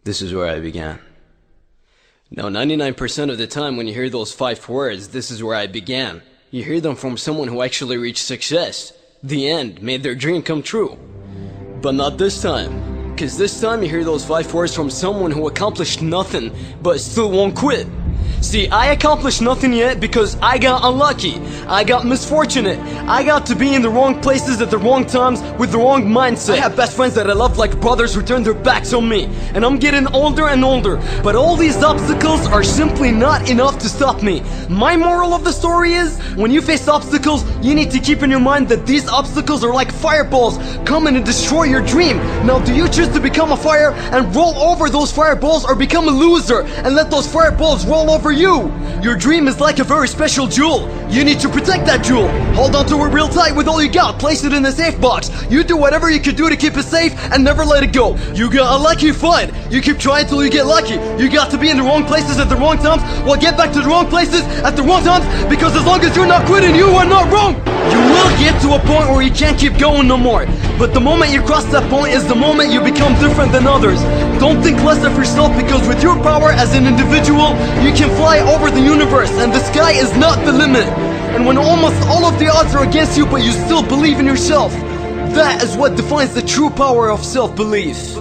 This is where I began. Now, 99% of the time when you hear those 5 words, this is where I began, you hear them from someone who actually reached success, the end, made their dream come true. But not this time, because this time you hear those 5 words from someone who accomplished nothing, but still won't quit. See, I accomplished nothing yet because I got unlucky, I got misfortunate, I got to be in the wrong places at the wrong times with the wrong mindset. I have best friends that I love like brothers who turn their backs on me, and I'm getting older and older, but all these obstacles are simply not enough to stop me. My moral of the story is, when you face obstacles, you need to keep in your mind that these obstacles are like fireballs coming to destroy your dream. Now, do you choose to become a fire and roll over those fireballs, or become a loser and let those fireballs roll over you? Your dream is like a very special jewel. You need to protect that jewel. Hold on to it real tight with all you got. Place it in a safe box. You do whatever you can do to keep it safe and never let it go. You got unlucky, fine. You keep trying till you get lucky. You got to be in the wrong places at the wrong times. Well, get back to the wrong places at the wrong times, because as long as you're not quitting, you are not wrong. You will get to a point where you can't keep going no more. But the moment you cross that point is the moment you become different than others. Don't think less of yourself, because with your power as an individual, you can fly over the universe, and the sky is not the limit. And when almost all of the odds are against you, but you still believe in yourself, that is what defines the true power of self-belief.